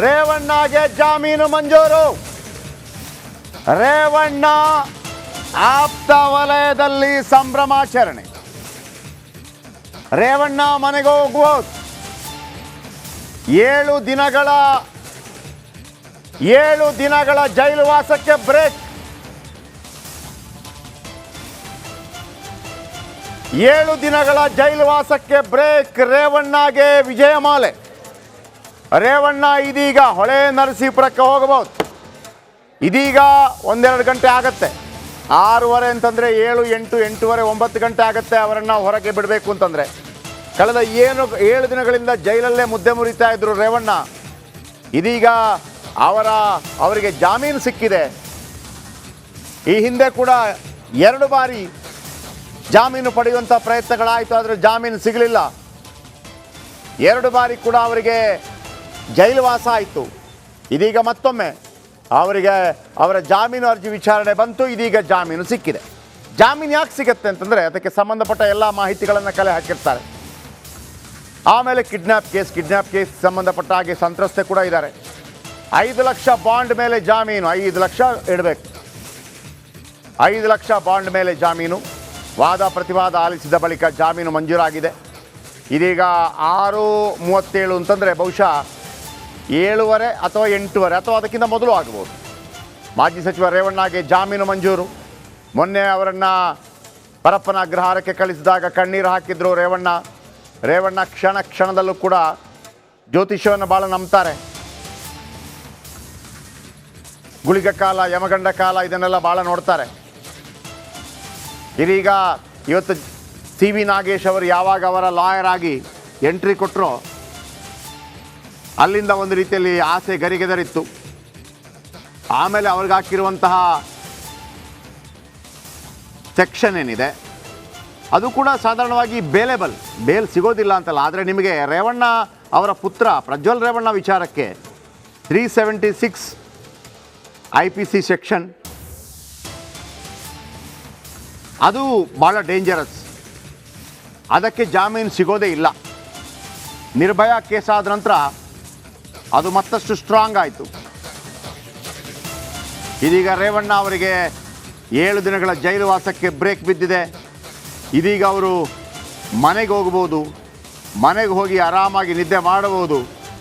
ರೇವಣ್ಣಗೆ ಜಾಮೀನು ಮಂಜೂರು. ರೇವಣ್ಣ ಆಪ್ತ ವಲಯದಲ್ಲಿ ಸಂಭ್ರಮಾಚರಣೆ. ರೇವಣ್ಣ ಮನೆಗೆ ಹೋಗುವುದು. 7 ದಿನಗಳ ಜೈಲು ವಾಸಕ್ಕೆ ಬ್ರೇಕ್. 7 ದಿನಗಳ ಜೈಲು ವಾಸಕ್ಕೆ ಬ್ರೇಕ್. ರೇವಣ್ಣಗೆ ವಿಜಯಮಾಲೆ. ರೇವಣ್ಣ ಇದೀಗ ಹೊಳೆ ನರಸೀಪುರಕ್ಕೆ ಹೋಗಬಹುದು. ಇದೀಗ 1-2 ಗಂಟೆ ಆಗತ್ತೆ. 6:30 ಅಂತಂದರೆ 7, 8, 8:30, 9 ಗಂಟೆ ಆಗುತ್ತೆ ಅವರನ್ನು ಹೊರಗೆ ಬಿಡಬೇಕು ಅಂತಂದರೆ. ಕಳೆದ 7 ದಿನಗಳಿಂದ ಜೈಲಲ್ಲೇ ಮುದ್ದೆ ಮುರಿತಾ ಇದ್ರು ರೇವಣ್ಣ. ಇದೀಗ ಅವರಿಗೆ ಜಾಮೀನು ಸಿಕ್ಕಿದೆ. ಈ ಹಿಂದೆ ಕೂಡ 2 ಬಾರಿ ಜಾಮೀನು ಪಡೆಯುವಂಥ ಪ್ರಯತ್ನಗಳಾಯಿತು, ಆದರೆ ಜಾಮೀನು ಸಿಗಲಿಲ್ಲ. 2 ಬಾರಿ ಕೂಡ ಅವರಿಗೆ ಜೈಲು ವಾಸ ಆಯಿತು. ಇದೀಗ ಮತ್ತೊಮ್ಮೆ ಅವರ ಜಾಮೀನು ಅರ್ಜಿ ವಿಚಾರಣೆ ಬಂತು. ಇದೀಗ ಜಾಮೀನು ಸಿಕ್ಕಿದೆ. ಜಾಮೀನು ಯಾಕೆ ಸಿಗುತ್ತೆ ಅಂತಂದರೆ ಅದಕ್ಕೆ ಸಂಬಂಧಪಟ್ಟ ಎಲ್ಲ ಮಾಹಿತಿಗಳನ್ನು ಕಲೆ ಹಾಕಿರ್ತಾರೆ. ಆಮೇಲೆ ಕಿಡ್ನ್ಯಾಪ್ ಕೇಸ್ ಸಂಬಂಧಪಟ್ಟ ಹಾಗೆ ಸಂತ್ರಸ್ತೆ ಕೂಡ ಇದ್ದಾರೆ. 5 ಲಕ್ಷ ಬಾಂಡ್ ಮೇಲೆ ಜಾಮೀನು. 5 ಲಕ್ಷ ಇಡಬೇಕು. 5 ಲಕ್ಷ ಬಾಂಡ್ ಮೇಲೆ ಜಾಮೀನು. ವಾದ ಪ್ರತಿವಾದ ಆಲಿಸಿದ ಬಳಿಕ ಜಾಮೀನು ಮಂಜೂರಾಗಿದೆ. ಇದೀಗ 6:37 ಅಂತಂದರೆ ಬಹುಶಃ 7:30 ಅಥವಾ 8:30 ಅಥವಾ ಅದಕ್ಕಿಂತ ಮೊದಲು ಆಗಬಹುದು. ಮಾಜಿ ಸಚಿವ ರೇವಣ್ಣಗೆ ಜಾಮೀನು ಮಂಜೂರು. ಮೊನ್ನೆ ಅವರನ್ನು ಪರಪ್ಪನ ಅಗ್ರಹಾರಕ್ಕೆ ಕಳಿಸಿದಾಗ ಕಣ್ಣೀರು ಹಾಕಿದ್ರು ರೇವಣ್ಣ ಕ್ಷಣದಲ್ಲೂ ಕೂಡ ಜ್ಯೋತಿಷ್ಯವನ್ನು ಭಾಳ ನಂಬ್ತಾರೆ. ಗುಳಿಗ ಕಾಲ, ಯಮಗಂಡ ಕಾಲ ಇದನ್ನೆಲ್ಲ ಭಾಳ ನೋಡ್ತಾರೆ. ಇದೀಗ ಇವತ್ತು ಸಿ ವಿ ನಾಗೇಶ್ ಅವರು ಯಾವಾಗ ಅವರ ಲಾಯರ್ ಆಗಿ ಎಂಟ್ರಿ ಕೊಟ್ಟರೋ ಅಲ್ಲಿಂದ ಒಂದು ರೀತಿಯಲ್ಲಿ ಆಸೆ ಗರಿಗೆದರಿತ್ತು. ಆಮೇಲೆ ಅವ್ರಿಗೆ ಹಾಕಿರುವಂತಹ ಸೆಕ್ಷನ್ ಏನಿದೆ ಅದು ಕೂಡ ಸಾಧಾರಣವಾಗಿ ಬೇಲ್ ಸಿಗೋದಿಲ್ಲ ಅಂತಲ್ಲ. ಆದರೆ ನಿಮಗೆ ರೇವಣ್ಣ ಅವರ ಪುತ್ರ ಪ್ರಜ್ವಲ್ ರೇವಣ್ಣ ವಿಚಾರಕ್ಕೆ 376 IPC ಸೆಕ್ಷನ್ ಅದು ಭಾಳ ಡೇಂಜರಸ್. ಅದಕ್ಕೆ ಜಾಮೀನು ಸಿಗೋದೇ ಇಲ್ಲ. ನಿರ್ಭಯ ಕೇಸ್ ಆದ ನಂತರ ಅದು ಮತ್ತಷ್ಟು ಸ್ಟ್ರಾಂಗ್ ಆಯಿತು. ಇದೀಗ ರೇವಣ್ಣ ಅವರಿಗೆ 7 ದಿನಗಳ ಜೈಲು ವಾಸಕ್ಕೆ ಬ್ರೇಕ್ ಬಿದ್ದಿದೆ. ಇದೀಗ ಅವರು ಮನೆಗೆ ಹೋಗ್ಬೋದು. ಮನೆಗೆ ಹೋಗಿ ಆರಾಮಾಗಿ ನಿದ್ದೆ ಮಾಡಬಹುದು.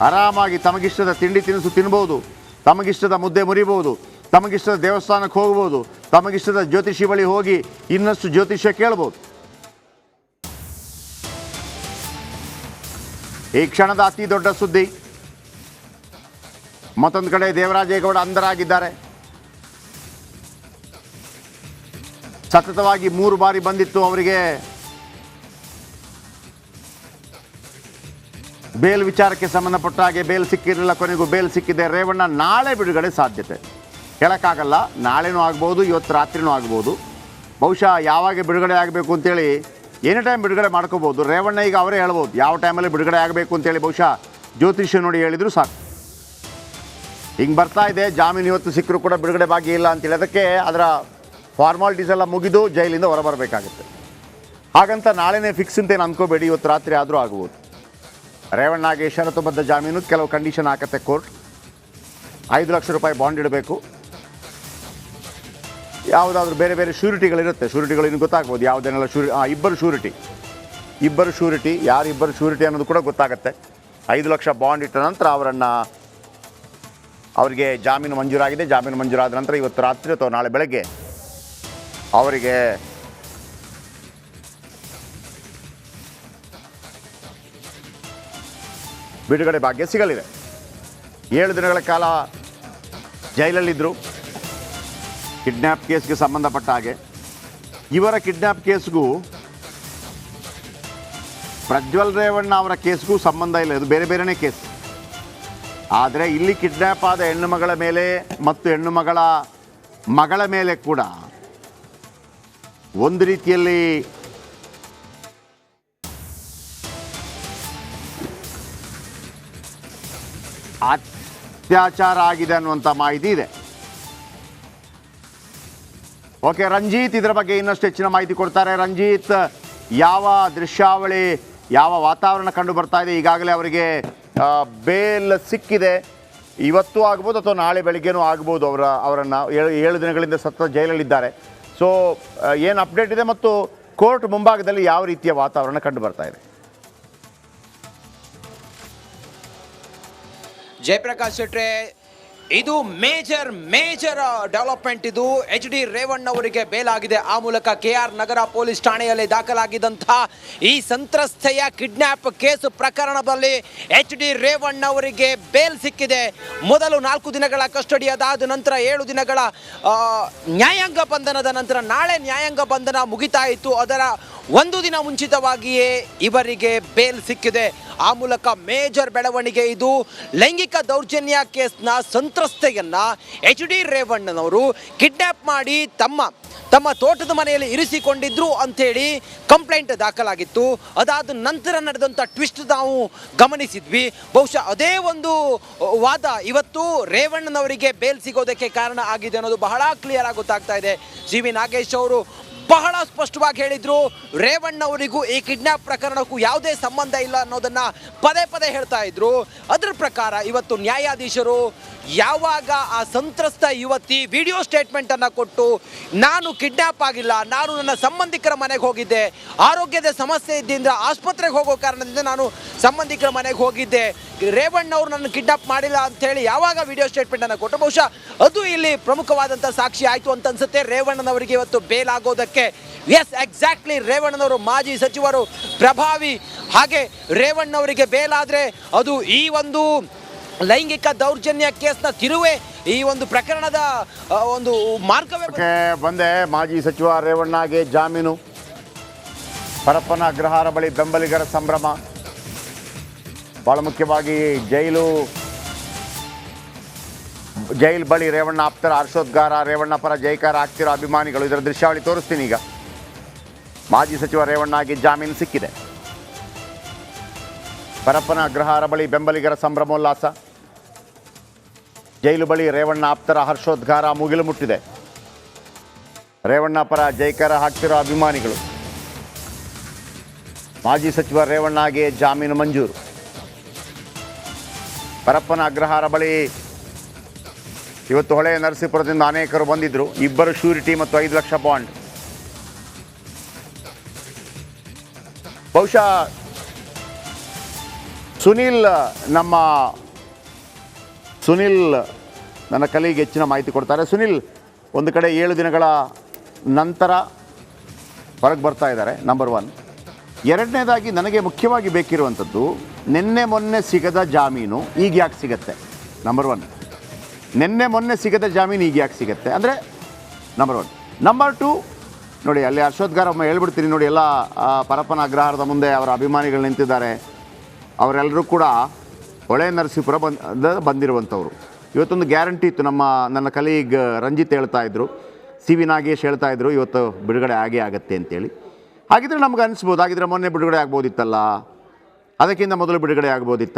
ಆರಾಮಾಗಿ ತಮಗಿಷ್ಟದ ತಿಂಡಿ ತಿನಿಸು ತಿನ್ಬೋದು. ತಮಗಿಷ್ಟದ ಮುದ್ದೆ ಮುರಿಬೋದು. ತಮಗಿಷ್ಟದ ದೇವಸ್ಥಾನಕ್ಕೆ ಹೋಗ್ಬೋದು. ತಮಗಿಷ್ಟದ ಜ್ಯೋತಿಷಿ ಬಳಿ ಹೋಗಿ ಇನ್ನಷ್ಟು ಜ್ಯೋತಿಷ್ಯ ಕೇಳ್ಬೋದು. ಈ ಕ್ಷಣದ ಅತಿ ದೊಡ್ಡ ಸುದ್ದಿ. ಮತ್ತೊಂದು ಕಡೆ ದೇವರಾಜೇಗೌಡ ಅಂಧರಾಗಿದ್ದಾರೆ. ಸತತವಾಗಿ 3 ಬಾರಿ ಬಂದಿತ್ತು ಅವರಿಗೆ ಬೇಲ್ ವಿಚಾರಕ್ಕೆ ಸಂಬಂಧಪಟ್ಟ ಹಾಗೆ ಬೇಲ್ ಸಿಕ್ಕಿರಲಿಲ್ಲ. ಕೊನೆಗೂ ಬೇಲ್ ಸಿಕ್ಕಿದೆ. ರೇವಣ್ಣ ನಾಳೆ ಬಿಡುಗಡೆ ಸಾಧ್ಯತೆ ಹೇಳೋಕ್ಕಾಗಲ್ಲ. ನಾಳೆನೂ ಆಗ್ಬೋದು, ಇವತ್ತು ರಾತ್ರಿನೂ ಆಗ್ಬೋದು. ಬಹುಶಃ ಯಾವಾಗ ಬಿಡುಗಡೆ ಆಗಬೇಕು ಅಂತೇಳಿ ಎನಿ ಟೈಮ್ ಬಿಡುಗಡೆ ಮಾಡ್ಕೋಬೋದು. ರೇವಣ್ಣ ಈಗ ಅವರೇ ಹೇಳ್ಬೋದು ಯಾವ ಟೈಮಲ್ಲಿ ಬಿಡುಗಡೆ ಆಗಬೇಕು ಅಂತೇಳಿ. ಬಹುಶಃ ಜ್ಯೋತಿಷ್ಯ ನೋಡಿ ಹೇಳಿದ್ರು ಸಾಕು. ಹಿಂಗೆ ಬರ್ತಾ ಇದೆ. ಜಾಮೀನು ಇವತ್ತು ಸಿಕ್ಕರೂ ಕೂಡ ಬಿಡುಗಡೆ ಭಾಗ್ಯ ಇಲ್ಲ ಅಂತೇಳಿ ಅದಕ್ಕೆ ಅದರ ಫಾರ್ಮಾಲಿಟೀಸ್ ಎಲ್ಲ ಮುಗಿದು ಜೈಲಿಂದ ಹೊರಬರಬೇಕಾಗುತ್ತೆ. ಹಾಗಂತ ನಾಳೆನೇ ಫಿಕ್ಸ್ ಅಂತೇನು ಅಂದ್ಕೋಬೇಡಿ. ಇವತ್ತು ರಾತ್ರಿ ಆದರೂ ಆಗ್ಬೋದು. ರೇವಣ್ಣಗೆ ಷರತ್ತುಬದ್ಧ ಜಾಮೀನು, ಕೆಲವು ಕಂಡೀಷನ್ ಹಾಕತ್ತೆ ಕೋರ್ಟ್. 5 ಲಕ್ಷ ರೂಪಾಯಿ ಬಾಂಡ್ ಇಡಬೇಕು. ಯಾವುದಾದ್ರೂ ಬೇರೆ ಶ್ಯೂರಿಟಿಗಳಿರುತ್ತೆ. ಶ್ಯೂರಿಟಿಗಳು ಇನ್ನು ಗೊತ್ತಾಗ್ಬೋದು ಯಾವುದೇನೆಲ್ಲ ಇಬ್ಬರು ಶ್ಯೂರಿಟಿ ಯಾರಿಬ್ಬರು ಶ್ಯೂರಿಟಿ ಅನ್ನೋದು ಕೂಡ ಗೊತ್ತಾಗುತ್ತೆ. 5 ಲಕ್ಷ ಬಾಂಡ್ ಇಟ್ಟ ನಂತರ ಅವರಿಗೆ ಜಾಮೀನು ಮಂಜೂರಾಗಿದೆ. ಜಾಮೀನು ಮಂಜೂರಾದ ನಂತರ ಇವತ್ತು ರಾತ್ರಿ ಅಥವಾ ನಾಳೆ ಬೆಳಗ್ಗೆ ಅವರಿಗೆ ಬಿಡುಗಡೆ ಭಾಗ್ಯ ಸಿಗಲಿದೆ. 7 ದಿನಗಳ ಕಾಲ ಜೈಲಲ್ಲಿದ್ದರು. ಕಿಡ್ನ್ಯಾಪ್ ಕೇಸ್ಗೆ ಸಂಬಂಧಪಟ್ಟ ಹಾಗೆ ಇವರ ಕಿಡ್ನ್ಯಾಪ್ ಕೇಸ್ಗೂ ಪ್ರಜ್ವಲ್ ರೇವಣ್ಣ ಅವರ ಕೇಸ್ಗೂ ಸಂಬಂಧ ಇಲ್ಲ. ಇದು ಬೇರೆನೇ ಕೇಸ್. ಆದರೆ ಇಲ್ಲಿ ಕಿಡ್ನ್ಯಾಪ್ ಆದ ಹೆಣ್ಣು ಮಗಳ ಮೇಲೆ ಮತ್ತು ಹೆಣ್ಣು ಮಗಳ ಮೇಲೆ ಕೂಡ ಒಂದು ರೀತಿಯಲ್ಲಿ ಅತ್ಯಾಚಾರ ಆಗಿದೆ ಅನ್ನುವಂಥ ಮಾಹಿತಿ ಇದೆ. ಓಕೆ, ರಂಜಿತ್ ಇದರ ಬಗ್ಗೆ ಇನ್ನಷ್ಟು ಹೆಚ್ಚಿನ ಮಾಹಿತಿ ಕೊಡ್ತಾರೆ. ರಂಜಿತ್, ಯಾವ ದೃಶ್ಯಾವಳಿ, ಯಾವ ವಾತಾವರಣ ಕಂಡು ಬರ್ತಾ ಇದೆ? ಈಗಾಗಲೇ ಅವರಿಗೆ ಬೇಲ್ ಸಿಕ್ಕಿದೆ. ಇವತ್ತು ಆಗ್ಬೋದು ಅಥವಾ ನಾಳೆ ಬೆಳಗ್ಗೆನೂ ಆಗ್ಬೋದು. ಅವರನ್ನು 7 ದಿನಗಳಿಂದ ಸತತ ಜೈಲಲ್ಲಿದ್ದಾರೆ. ಸೊ ಏನು ಅಪ್ಡೇಟ್ ಇದೆ ಮತ್ತು ಕೋರ್ಟ್ ಮುಂಭಾಗದಲ್ಲಿ ಯಾವ ರೀತಿಯ ವಾತಾವರಣ ಕಂಡು ಬರ್ತಾ ಇದೆ? ಜಯಪ್ರಕಾಶ್ ಶೆಟ್ರೆ, ಇದು ಮೇಜರ್ ಡೆವಲಪ್ಮೆಂಟ್. ಇದು ಎಚ್ ಡಿ ರೇವಣ್ಣ ಅವರಿಗೆ ಬೇಲ್ ಆಗಿದೆ. ಆ ಮೂಲಕ KR ನಗರ ಪೊಲೀಸ್ ಠಾಣೆಯಲ್ಲಿ ದಾಖಲಾಗಿದ್ದಂತಹ ಈ ಸಂತ್ರಸ್ತೆಯ ಕಿಡ್ನ್ಯಾಪ್ ಕೇಸ್ ಪ್ರಕರಣದಲ್ಲಿ ಎಚ್ ಡಿ ರೇವಣ್ಣ ಅವರಿಗೆ ಬೇಲ್ ಸಿಕ್ಕಿದೆ. ಮೊದಲು 4 ದಿನಗಳ ಕಸ್ಟಡಿ, ಅದಾದ ನಂತರ 7 ದಿನಗಳ ನ್ಯಾಯಾಂಗ ಬಂಧನದ ನಂತರ ನಾಳೆ ನ್ಯಾಯಾಂಗ ಬಂಧನ ಮುಗಿತಾ ಇತ್ತು. ಅದರ 1 ದಿನ ಮುಂಚಿತವಾಗಿಯೇ ಇವರಿಗೆ ಬೇಲ್ ಸಿಕ್ಕಿದೆ. ಆ ಮೂಲಕ ಮೇಜರ್ ಬೆಳವಣಿಗೆ ಇದು. ಲೈಂಗಿಕ ದೌರ್ಜನ್ಯ ಕೇಸ್ನ ಸಂತ್ರಸ್ತೆಯನ್ನ ಎಚ್ ಡಿ ರೇವಣ್ಣನವರು ಕಿಡ್ನ್ಯಾಪ್ ಮಾಡಿ ತಮ್ಮ ತೋಟದ ಮನೆಯಲ್ಲಿ ಇರಿಸಿಕೊಂಡಿದ್ರು ಅಂಥೇಳಿ ಕಂಪ್ಲೇಂಟ್ ದಾಖಲಾಗಿತ್ತು. ಅದಾದ ನಂತರ ನಡೆದಂಥ ಟ್ವಿಸ್ಟ್ ನಾವು ಗಮನಿಸಿದ್ವಿ. ಬಹುಶಃ ಅದೇ ಒಂದು ವಾದ ಇವತ್ತು ರೇವಣ್ಣನವರಿಗೆ ಬೇಲ್ ಸಿಗೋದಕ್ಕೆ ಕಾರಣ ಆಗಿದೆ ಅನ್ನೋದು ಬಹಳ ಕ್ಲಿಯರ್ ಆಗಿ ಗೊತ್ತಾಗ್ತಾ ಇದೆ. ವಿ ನಾಗೇಶ್ ಅವರು ಬಹಳ ಸ್ಪಷ್ಟವಾಗಿ ಹೇಳಿದ್ರು, ರೇವಣ್ಣ ಅವರಿಗೂ ಈ ಕಿಡ್ನ್ಯಾಪ್ ಪ್ರಕರಣಕ್ಕೂ ಯಾವುದೇ ಸಂಬಂಧ ಇಲ್ಲ ಅನ್ನೋದನ್ನ ಪದೇ ಹೇಳ್ತಾ ಇದ್ರು. ಅದರ ಪ್ರಕಾರ ಇವತ್ತು ನ್ಯಾಯಾಧೀಶರು ಯಾವಾಗ ಆ ಸಂತ್ರಸ್ತ ಯುವತಿ ವಿಡಿಯೋ ಸ್ಟೇಟ್ಮೆಂಟ್ ಅನ್ನ ಕೊಟ್ಟು, ನಾನು ಕಿಡ್ನ್ಯಾಪ್ ಆಗಿಲ್ಲ, ನಾನು ನನ್ನ ಸಂಬಂಧಿಕರ ಮನೆಗೆ ಹೋಗಿದ್ದೆ, ಆರೋಗ್ಯದ ಸಮಸ್ಯೆ ಇದ್ದಿಂದ ಆಸ್ಪತ್ರೆಗೆ ಹೋಗೋ ಕಾರಣದಿಂದ ನಾನು ಸಂಬಂಧಿಕರ ಮನೆಗೆ ಹೋಗಿದ್ದೆ, ರೇವಣ್ಣ ಅವರು ನನ್ನ ಕಿಡ್ನಾಪ್ ಮಾಡಿಲ್ಲ ಅಂತ ಹೇಳಿ ಯಾವಾಗ ವಿಡಿಯೋ ಸ್ಟೇಟ್ಮೆಂಟ್ ಅನ್ನು ಕೊಟ್ಟು, ಬಹುಶಃ ಅದು ಇಲ್ಲಿ ಪ್ರಮುಖವಾದಂಥ ಸಾಕ್ಷಿ ಆಯಿತು ಅಂತ ಅನ್ಸುತ್ತೆ. ರೇವಣ್ಣನವರಿಗೆ ಇವತ್ತು ಬೇಲ್ ಆಗೋದಕ್ಕೆ ಎಸ್ ಎಕ್ಸಾಕ್ಟ್ಲಿ ರೇವಣ್ಣನವರು ಮಾಜಿ ಸಚಿವರು ಪ್ರಭಾವಿ. ಹಾಗೆ ರೇವಣ್ಣವರಿಗೆ ಬೇಲ್ ಆದರೆ ಅದು ಈ ಒಂದು ಲೈಂಗಿಕ ದೌರ್ಜನ್ಯ ಕೇಸ್ನ ತಿರುವೆ, ಈ ಒಂದು ಪ್ರಕರಣದ ಒಂದು ಮಾರ್ಗವೇ ಬಂದೆ. ಮಾಜಿ ಸಚಿವ ರೇವಣ್ಣಗೆ ಜಾಮೀನು, ಪರಪ್ಪನ ಅಗ್ರಹಾರ ಬಳಿ ಬೆಂಬಲಿಗರ ಸಂಭ್ರಮ. ಭಾಳ ಮುಖ್ಯವಾಗಿ ಜೈಲ್ ಬಳಿ ರೇವಣ್ಣ ಆಪ್ತರ ಹರ್ಷೋದ್ಗಾರ, ರೇವಣ್ಣ ಪರ ಜೈಕಾರ ಆಗ್ತಿರೋ ಅಭಿಮಾನಿಗಳು. ಇದರ ದೃಶ್ಯಾವಳಿ ತೋರಿಸ್ತೀನಿ ಈಗ. ಮಾಜಿ ಸಚಿವ ರೇವಣ್ಣಗೆ ಜಾಮೀನು ಸಿಕ್ಕಿದೆ. ಪರಪ್ಪನ ಅಗ್ರಹಾರ ಬಳಿ ಬೆಂಬಲಿಗರ ಸಂಭ್ರಮೋಲ್ಲಾಸ. ಜೈಲು ಬಳಿ ರೇವಣ್ಣ ಆಪ್ತರ ಹರ್ಷೋದ್ಗಾರ ಮುಗಿಲು ಮುಟ್ಟಿದೆ. ರೇವಣ್ಣ ಪರ ಜೈಕಾರ ಹಾಕ್ತಿರೋ ಅಭಿಮಾನಿಗಳು. ಮಾಜಿ ಸಚಿವ ರೇವಣ್ಣಗೆ ಜಾಮೀನು ಮಂಜೂರು. ಪರಪ್ಪನ ಅಗ್ರಹಾರ ಬಳಿ ಇವತ್ತು ಹೊಳೆ ನರಸೀಪುರದಿಂದ ಅನೇಕರು ಬಂದಿದ್ದರು. 2 ಶ್ಯೂರಿಟಿ ಮತ್ತು 5 ಲಕ್ಷ ಬಾಂಡ್. ಬಹುಶಃ ಸುನಿಲ್ ನನ್ನ ಕಲಿಗೆ ಹೆಚ್ಚಿನ ಮಾಹಿತಿ ಕೊಡ್ತಾರೆ. ಸುನಿಲ್, ಒಂದು ಕಡೆ 7 ದಿನಗಳ ನಂತರ ಹೊರಗೆ ಬರ್ತಾ ಇದ್ದಾರೆ, ನಂಬರ್ 1. ಎರಡನೇದಾಗಿ ನನಗೆ ಮುಖ್ಯವಾಗಿ ಬೇಕಿರುವಂಥದ್ದು, ನಿನ್ನೆ ಮೊನ್ನೆ ಸಿಗದ ಜಾಮೀನು ಈಗ ಯಾಕೆ ಸಿಗತ್ತೆ? ನಂಬರ್ 1. ನಿನ್ನೆ ಮೊನ್ನೆ ಸಿಗದ ಜಾಮೀನು ಈಗ ಯಾಕೆ ಸಿಗತ್ತೆ ಅಂದರೆ ನಂಬರ್ 1. ನಂಬರ್ 2, ನೋಡಿ ಅಲ್ಲಿ ಹರ್ಷೋದ್ಗಾರ ಹೇಳ್ಬಿಡ್ತೀನಿ ನೋಡಿ. ಎಲ್ಲ ಪರಪ್ಪನ ಅಗ್ರಹಾರದ ಮುಂದೆ ಅವರ ಅಭಿಮಾನಿಗಳು ನಿಂತಿದ್ದಾರೆ. ಅವರೆಲ್ಲರೂ ಕೂಡ ಹೊಳೆ ನರಸೀಪುರ ಬಂದಿರುವಂಥವ್ರು. ಇವತ್ತೊಂದು ಗ್ಯಾರಂಟಿ ಇತ್ತು. ನನ್ನ ಕಲೀಗ್ ರಂಜಿತ್ ಹೇಳ್ತಾ ಇದ್ರು, ವಿ ನಾಗೇಶ್ ಹೇಳ್ತಾ ಇದ್ರು, ಇವತ್ತು ಬಿಡುಗಡೆ ಆಗೇ ಆಗುತ್ತೆ ಅಂತೇಳಿ. ಹಾಗಿದ್ರೆ ನಮ್ಗೆ ಅನಿಸ್ಬೋದು, ಹಾಗಿದ್ರೆ ಮೊನ್ನೆ ಬಿಡುಗಡೆ ಆಗ್ಬೋದಿತ್ತಲ್ಲ, ಅದಕ್ಕಿಂತ ಮೊದಲು ಬಿಡುಗಡೆ ಆಗ್ಬೋದಿತ್ತು.